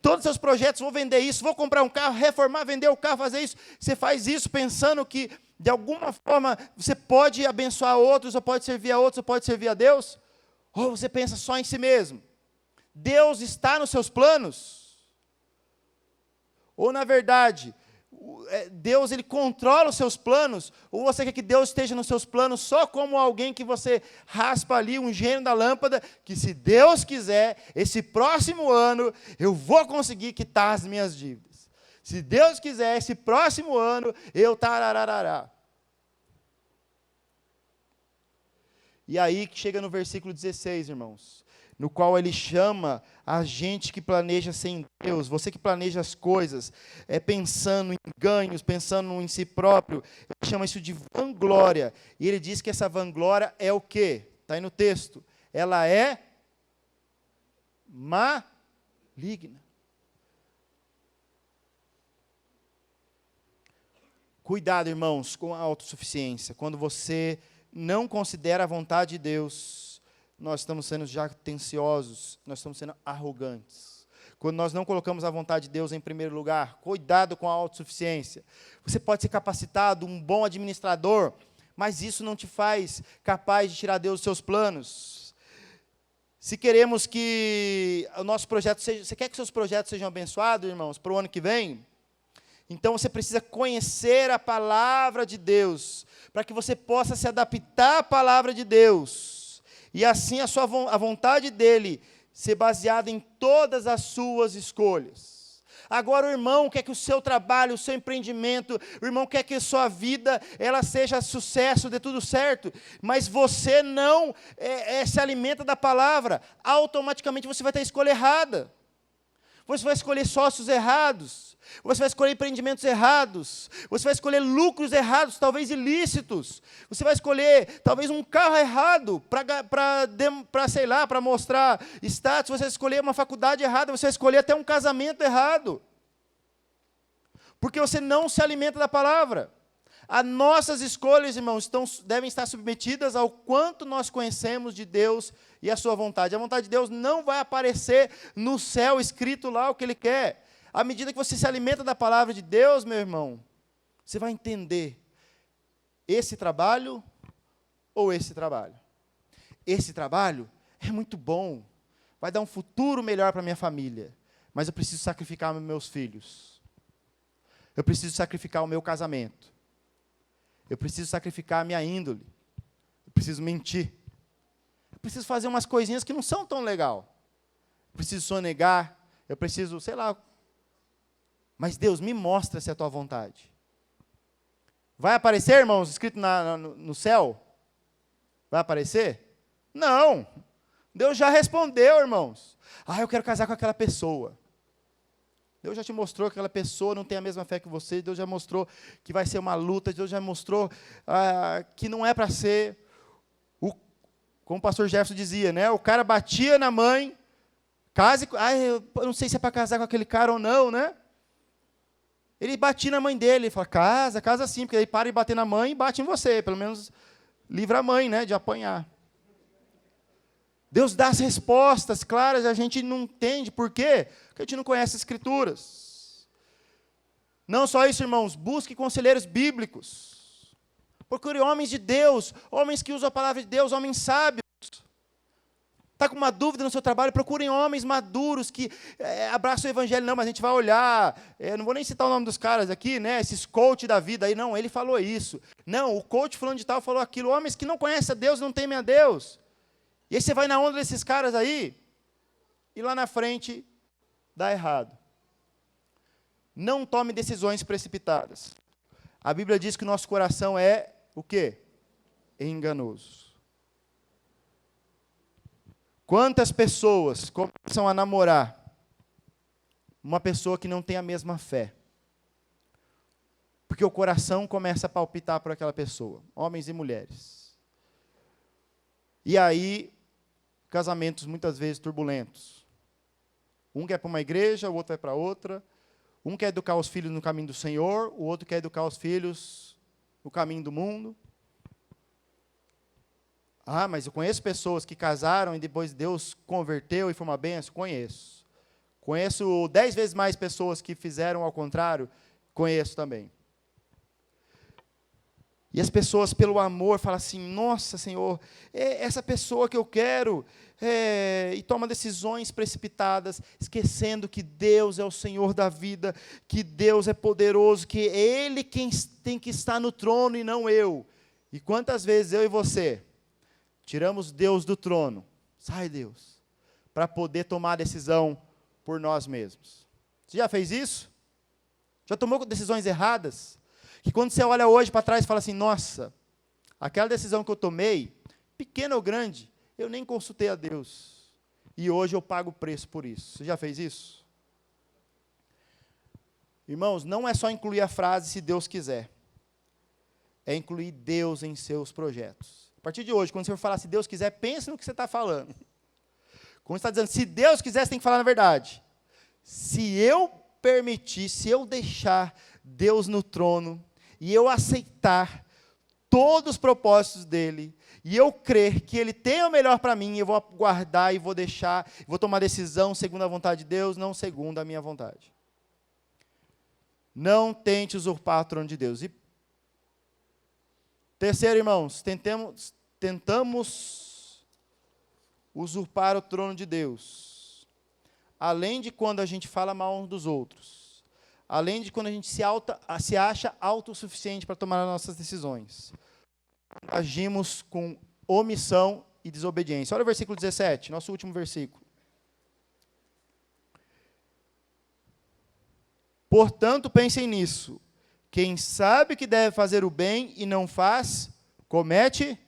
Todos os seus projetos, vou vender isso, vou comprar um carro, reformar, vender o carro, fazer isso. Você faz isso pensando que de alguma forma, você pode abençoar outros, ou pode servir a outros, ou pode servir a Deus? Ou você pensa só em si mesmo? Deus está nos seus planos? Ou, na verdade, Deus ele controla os seus planos? Ou você quer que Deus esteja nos seus planos só como alguém que você raspa ali, um gênio da lâmpada, que se Deus quiser, esse próximo ano, eu vou conseguir quitar as minhas dívidas. Se Deus quiser, esse próximo ano, eu tarararará. E aí que chega no versículo 16, irmãos, no qual ele chama a gente que planeja sem Deus, você que planeja as coisas, pensando em ganhos, pensando em si próprio, ele chama isso de vanglória. E ele diz que essa vanglória é o quê? Está aí no texto. Ela é maligna. Cuidado, irmãos, com a autossuficiência. Quando você não considera a vontade de Deus, nós estamos sendo jactanciosos, nós estamos sendo arrogantes. Quando nós não colocamos a vontade de Deus em primeiro lugar, cuidado com a autossuficiência. Você pode ser capacitado, um bom administrador, mas isso não te faz capaz de tirar Deus dos seus planos. Se queremos que o nosso projeto seja... Você quer que seus projetos sejam abençoados, irmãos, para o ano que vem? Então você precisa conhecer a palavra de Deus, para que você possa se adaptar à palavra de Deus, e assim a vontade dEle ser baseada em todas as suas escolhas. Agora o irmão quer que o seu trabalho, o seu empreendimento, o irmão quer que a sua vida, ela seja sucesso, dê tudo certo, mas você não se alimenta da palavra, automaticamente você vai ter a escolha errada. Você vai escolher sócios errados, você vai escolher empreendimentos errados, você vai escolher lucros errados, talvez ilícitos, você vai escolher talvez um carro errado para mostrar status, você vai escolher uma faculdade errada, você vai escolher até um casamento errado, porque você não se alimenta da palavra. As nossas escolhas, irmãos, devem estar submetidas ao quanto nós conhecemos de Deus e a sua vontade. A vontade de Deus não vai aparecer no céu escrito lá o que Ele quer. À medida que você se alimenta da palavra de Deus, meu irmão, você vai entender esse trabalho ou esse trabalho. Esse trabalho é muito bom, vai dar um futuro melhor para a minha família, mas eu preciso sacrificar meus filhos. Eu preciso sacrificar o meu casamento. Eu preciso sacrificar a minha índole. Eu preciso mentir. Eu preciso fazer umas coisinhas que não são tão legal. Eu preciso sonegar. Eu preciso, sei lá. Mas Deus, me mostra se é a tua vontade. Vai aparecer, irmãos, escrito no céu? Vai aparecer? Não. Deus já respondeu, irmãos. Eu quero casar com aquela pessoa. Deus já te mostrou que aquela pessoa não tem a mesma fé que você, Deus já mostrou que vai ser uma luta, Deus já mostrou que não é para ser, como o pastor Jefferson dizia, né? O cara batia na mãe, eu não sei se é para casar com aquele cara ou não, né? Ele batia na mãe dele, ele fala, casa sim, porque aí para de bater na mãe e bate em você, pelo menos livra a mãe, né, de apanhar. Deus dá as respostas claras, a gente não entende. Por quê? Porque a gente não conhece as Escrituras. Não só isso, irmãos, busque conselheiros bíblicos. Procure homens de Deus, homens que usam a palavra de Deus, homens sábios. Está com uma dúvida no seu trabalho, procurem homens maduros que abraçam o evangelho. Não, mas a gente vai olhar, não vou nem citar o nome dos caras aqui, né, esses coach da vida aí, não, ele falou isso. Não, o coach fulano de tal falou aquilo. Homens que não conhecem a Deus, não temem a Deus. E aí você vai na onda desses caras aí, e lá na frente, dá errado. Não tome decisões precipitadas. A Bíblia diz que o nosso coração é o quê? Enganoso. Quantas pessoas começam a namorar uma pessoa que não tem a mesma fé? Porque o coração começa a palpitar por aquela pessoa, homens e mulheres. E aí, casamentos muitas vezes turbulentos. Um quer para uma igreja, o outro vai para outra. Um quer educar os filhos no caminho do Senhor, o outro quer educar os filhos no caminho do mundo. Ah, mas eu conheço pessoas que casaram e depois Deus converteu e foi uma bênção. Conheço. Conheço 10 vezes mais pessoas que fizeram ao contrário. Conheço também. E as pessoas, pelo amor, falam assim, nossa, Senhor, é essa pessoa que eu quero, e toma decisões precipitadas, esquecendo que Deus é o Senhor da vida, que Deus é poderoso, que é Ele quem tem que estar no trono e não eu. E quantas vezes eu e você tiramos Deus do trono, sai Deus, para poder tomar a decisão por nós mesmos. Você já fez isso? Já tomou decisões erradas? Que quando você olha hoje para trás e fala assim, nossa, aquela decisão que eu tomei, pequena ou grande, eu nem consultei a Deus. E hoje eu pago o preço por isso. Você já fez isso? Irmãos, não é só incluir a frase se Deus quiser. É incluir Deus em seus projetos. A partir de hoje, quando você for falar se Deus quiser, pense no que você está falando. Quando você está dizendo, se Deus quiser, você tem que falar na verdade. Se eu permitir, se eu deixar Deus no trono, e eu aceitar todos os propósitos dele, e eu crer que ele tem o melhor para mim, eu vou guardar e vou deixar, vou tomar decisão segundo a vontade de Deus, não segundo a minha vontade. Não tente usurpar o trono de Deus. E terceiro, irmãos, tentamos usurpar o trono de Deus. Além de quando a gente fala mal uns dos outros. Além de quando a gente se acha autossuficiente para tomar as nossas decisões. Agimos com omissão e desobediência. Olha o versículo 17, nosso último versículo. Portanto, pensem nisso. Quem sabe que deve fazer o bem e não faz, comete.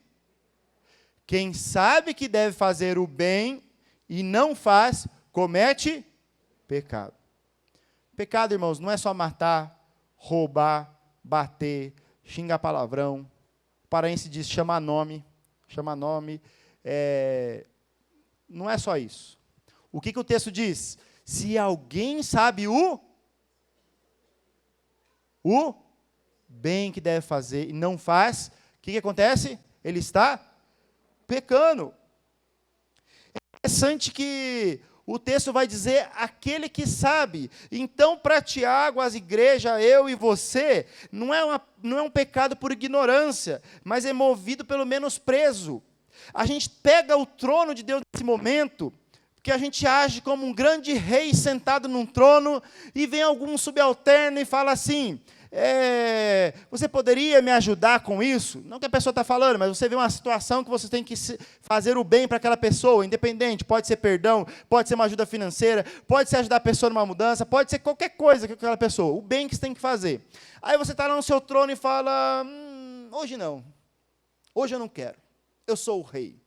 Quem sabe que deve fazer o bem e não faz, comete pecado. Pecado, irmãos, não é só matar, roubar, bater, xingar palavrão. O paraense diz chamar nome. Não é só isso. O que o texto diz? Se alguém sabe o bem que deve fazer e não faz, o que acontece? Ele está pecando. É interessante que o texto vai dizer, aquele que sabe. Então, para Tiago, as igrejas, eu e você, não é um pecado por ignorância, mas é movido pelo menosprezo. A gente pega o trono de Deus nesse momento, porque a gente age como um grande rei sentado num trono, e vem algum subalterno e fala assim, você poderia me ajudar com isso? Não que a pessoa está falando, mas você vê uma situação que você tem que fazer o bem para aquela pessoa, independente, pode ser perdão, pode ser uma ajuda financeira, pode ser ajudar a pessoa numa mudança, pode ser qualquer coisa que aquela pessoa, o bem que você tem que fazer. Aí você está lá no seu trono e fala, hoje não, hoje eu não quero, eu sou o rei,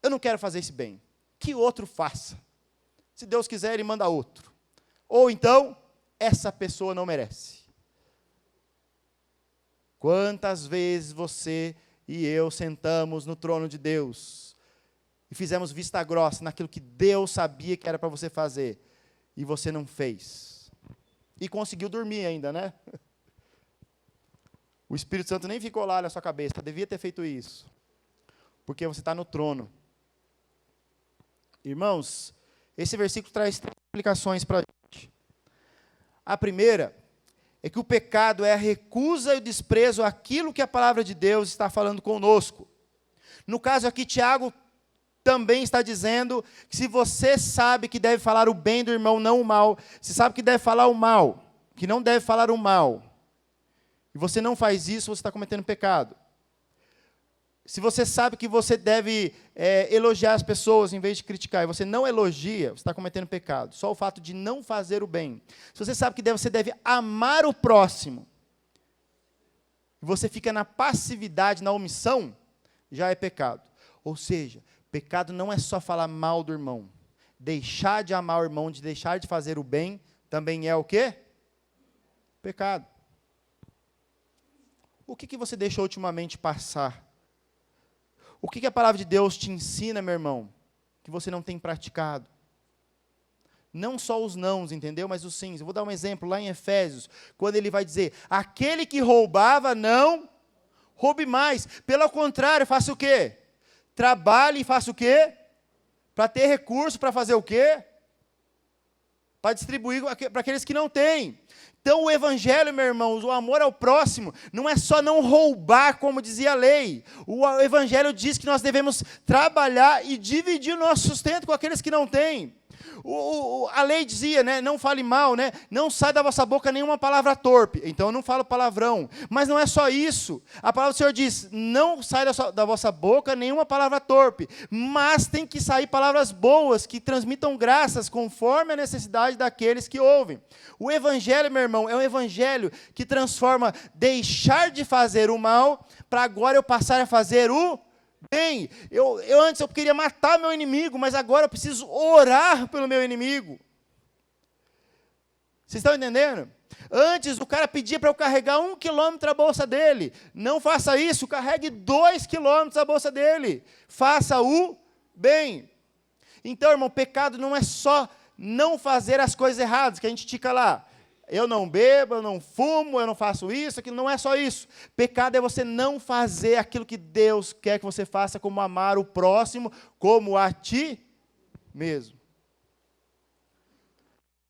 eu não quero fazer esse bem, que outro faça. Se Deus quiser, Ele manda outro. Ou então, essa pessoa não merece. Quantas vezes você e eu sentamos no trono de Deus e fizemos vista grossa naquilo que Deus sabia que era para você fazer e você não fez. E conseguiu dormir ainda, né? O Espírito Santo nem ficou lá na sua cabeça, devia ter feito isso. Porque você está no trono. Irmãos, esse versículo traz 3 explicações para a gente. A primeira é que o pecado é a recusa e o desprezo àquilo que a palavra de Deus está falando conosco. No caso aqui, Tiago também está dizendo que se você sabe que deve falar o bem do irmão, não o mal, se sabe que deve falar o mal, que não deve falar o mal, e você não faz isso, você está cometendo pecado. Se você sabe que você deve elogiar as pessoas em vez de criticar, e você não elogia, você está cometendo pecado. Só o fato de não fazer o bem. Se você sabe que você deve amar o próximo, e você fica na passividade, na omissão, já é pecado. Ou seja, pecado não é só falar mal do irmão. Deixar de amar o irmão, de deixar de fazer o bem, também é o quê? Pecado. O que você deixou ultimamente passar? O que a palavra de Deus te ensina, meu irmão, que você não tem praticado? Não só os nãos, entendeu? Mas os sims. Eu vou dar um exemplo lá em Efésios, quando ele vai dizer, aquele que roubava, não roube mais. Pelo contrário, faça o quê? Trabalhe e faça o quê? Para ter recurso, para fazer o quê? Para distribuir para aqueles que não têm. Então o evangelho, meu irmão, o amor ao próximo, não é só não roubar, como dizia a lei. O evangelho diz que nós devemos trabalhar e dividir o nosso sustento com aqueles que não têm. A lei dizia, né, não fale mal, né, não sai da vossa boca nenhuma palavra torpe. Então eu não falo palavrão. Mas não é só isso. A palavra do Senhor diz, não sai da vossa boca nenhuma palavra torpe. Mas tem que sair palavras boas, que transmitam graças, conforme a necessidade daqueles que ouvem. O evangelho, meu irmão, é um evangelho que transforma deixar de fazer o mal, para agora eu passar a fazer o bem. Antes eu queria matar meu inimigo, mas agora eu preciso orar pelo meu inimigo. Vocês estão entendendo? Antes o cara pedia para eu carregar 1 quilômetro a bolsa dele. Não faça isso, carregue 2 quilômetros a bolsa dele. Faça o bem. Então, irmão, pecado não é só não fazer as coisas erradas, que a gente tica lá. Eu não bebo, eu não fumo, eu não faço isso, aquilo. Não é só isso. Pecado é você não fazer aquilo que Deus quer que você faça, como amar o próximo, como a ti mesmo.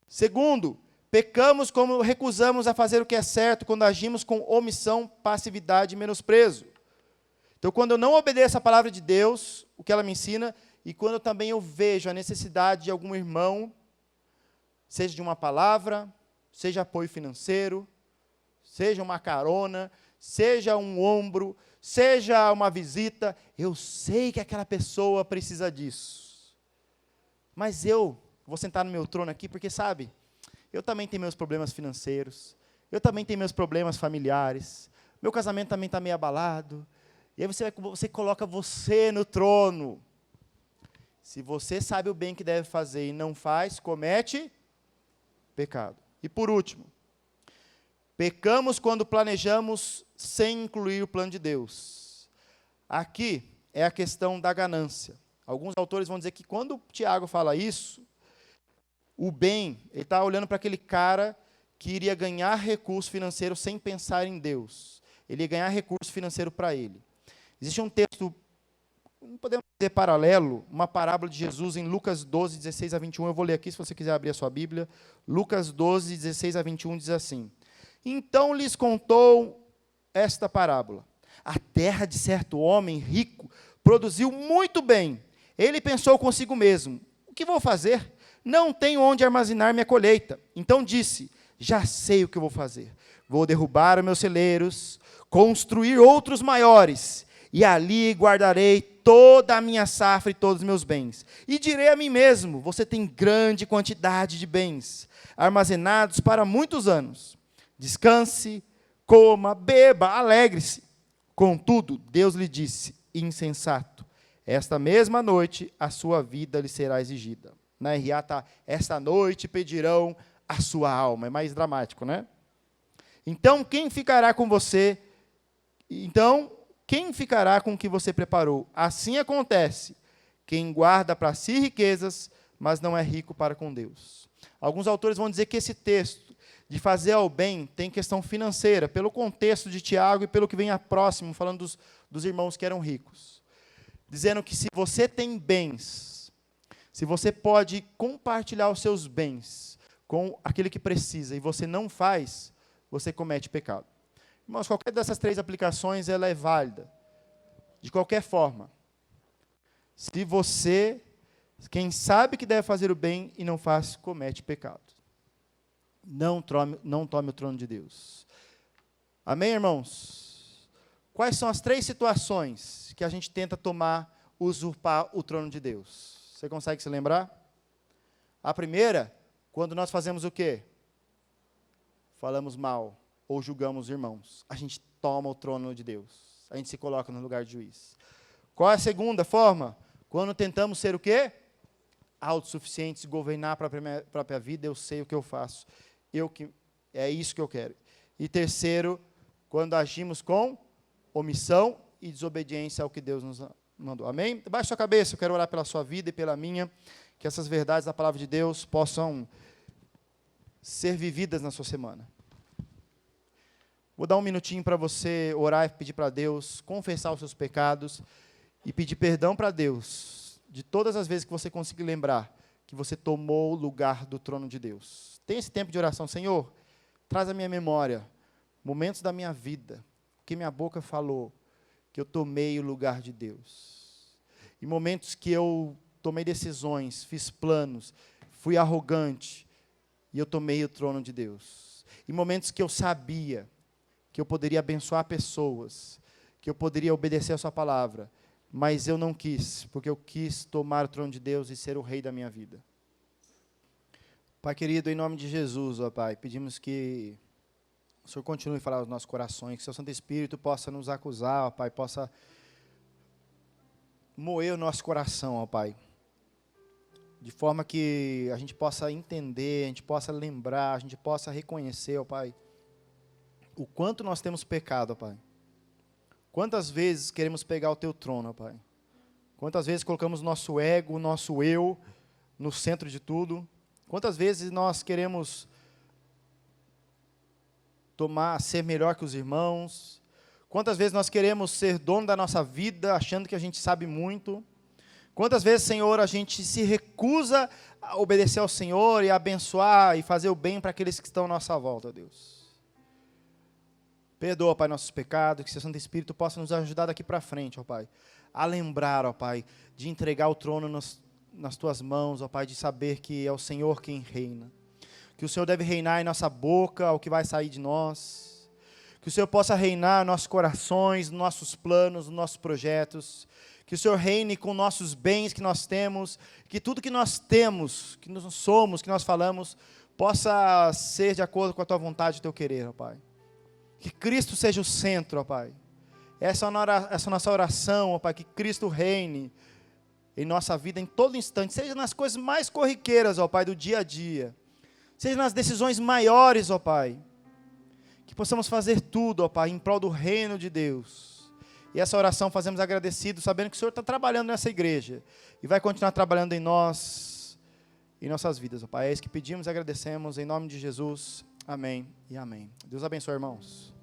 Segundo, pecamos como recusamos a fazer o que é certo, quando agimos com omissão, passividade e menosprezo. Então, quando eu não obedeço a palavra de Deus, o que ela me ensina, e quando também eu vejo a necessidade de algum irmão, seja de uma palavra, seja apoio financeiro, seja uma carona, seja um ombro, seja uma visita, eu sei que aquela pessoa precisa disso. Mas eu vou sentar no meu trono aqui, porque sabe, eu também tenho meus problemas financeiros, eu também tenho meus problemas familiares, meu casamento também está meio abalado, e aí você coloca você no trono. Se você sabe o bem que deve fazer e não faz, comete pecado. E por último, pecamos quando planejamos sem incluir o plano de Deus. Aqui é a questão da ganância. Alguns autores vão dizer que quando Tiago fala isso, o bem, ele está olhando para aquele cara que iria ganhar recurso financeiro sem pensar em Deus. Ele ia ganhar recurso financeiro para ele. Existe um texto, não podemos dizer paralelo, uma parábola de Jesus em Lucas 12, 16 a 21. Eu vou ler aqui, se você quiser abrir a sua Bíblia. Lucas 12, 16 a 21 diz assim: então lhes contou esta parábola. A terra de certo homem rico produziu muito bem. Ele pensou consigo mesmo, o que vou fazer? Não tenho onde armazenar minha colheita. Então disse, já sei o que eu vou fazer. Vou derrubar os meus celeiros, construir outros maiores, e ali guardarei toda a minha safra e todos os meus bens. E direi a mim mesmo, você tem grande quantidade de bens, armazenados para muitos anos. Descanse, coma, beba, alegre-se. Contudo, Deus lhe disse, insensato, esta mesma noite a sua vida lhe será exigida. Na RA está, esta noite pedirão a sua alma. É mais dramático, né? Então, quem ficará com você? Então, quem ficará com o que você preparou? Assim acontece. Quem guarda para si riquezas, mas não é rico para com Deus. Alguns autores vão dizer que esse texto de fazer ao bem tem questão financeira, pelo contexto de Tiago e pelo que vem a próximo, falando dos irmãos que eram ricos. Dizendo que se você tem bens, se você pode compartilhar os seus bens com aquele que precisa e você não faz, você comete pecado. Irmãos, qualquer dessas 3 aplicações ela é válida. De qualquer forma. Se você, quem sabe que deve fazer o bem e não faz, comete pecado. Não tome o trono de Deus. Amém, irmãos? Quais são as 3 situações que a gente tenta usurpar o trono de Deus? Você consegue se lembrar? A primeira, quando nós fazemos o quê? Falamos mal ou julgamos irmãos. A gente toma o trono de Deus. A gente se coloca no lugar de juiz. Qual é a segunda forma? Quando tentamos ser o quê? Autossuficientes, governar a própria vida, eu sei o que eu faço. É isso que eu quero. E terceiro, quando agimos com omissão e desobediência ao que Deus Mandou. Amém? Baixe sua cabeça, eu quero orar pela sua vida e pela minha, que essas verdades da palavra de Deus possam ser vividas na sua semana. Vou dar um minutinho para você orar e pedir para Deus, confessar os seus pecados e pedir perdão para Deus de todas as vezes que você conseguir lembrar que você tomou o lugar do trono de Deus. Tem esse tempo de oração. Senhor, traz à minha memória momentos da minha vida, que minha boca falou, que eu tomei o lugar de Deus. E momentos que eu tomei decisões, fiz planos, fui arrogante, e eu tomei o trono de Deus. E momentos que eu sabia que eu poderia abençoar pessoas, que eu poderia obedecer a sua palavra, mas eu não quis, porque eu quis tomar o trono de Deus e ser o rei da minha vida. Pai querido, em nome de Jesus, ó Pai, pedimos que o Senhor continue a falar aos nossos corações, que o seu Santo Espírito possa nos acusar, ó Pai, possa moer o nosso coração, ó Pai, de forma que a gente possa entender, a gente possa lembrar, a gente possa reconhecer, ó Pai, o quanto nós temos pecado, ó Pai. Quantas vezes queremos pegar o Teu trono, ó Pai? Quantas vezes colocamos o nosso ego, o nosso eu no centro de tudo? Quantas vezes nós queremos ser melhor que os irmãos? Quantas vezes nós queremos ser dono da nossa vida, achando que a gente sabe muito? Quantas vezes, Senhor, a gente se recusa a obedecer ao Senhor e a abençoar e fazer o bem para aqueles que estão à nossa volta, ó Deus? Perdoa, Pai, nossos pecados, que o seu Santo Espírito possa nos ajudar daqui para frente, ó Pai, a lembrar, ó Pai, de entregar o trono nas Tuas mãos, ó Pai, de saber que é o Senhor quem reina. Que o Senhor deve reinar em nossa boca, o que vai sair de nós. Que o Senhor possa reinar em nossos corações, nos nossos planos, nos nossos projetos. Que o Senhor reine com nossos bens que nós temos. Que tudo que nós temos, que nós somos, que nós falamos, possa ser de acordo com a Tua vontade e o Teu querer, ó Pai. Que Cristo seja o centro, ó Pai. Essa é a nossa oração, ó Pai, que Cristo reine em nossa vida em todo instante, seja nas coisas mais corriqueiras, ó Pai, do dia a dia, seja nas decisões maiores, ó Pai, que possamos fazer tudo, ó Pai, em prol do reino de Deus. E essa oração fazemos agradecidos, sabendo que o Senhor está trabalhando nessa igreja, e vai continuar trabalhando em nós, em nossas vidas, ó Pai. É isso que pedimos e agradecemos, em nome de Jesus. Amém e amém. Deus abençoe, irmãos.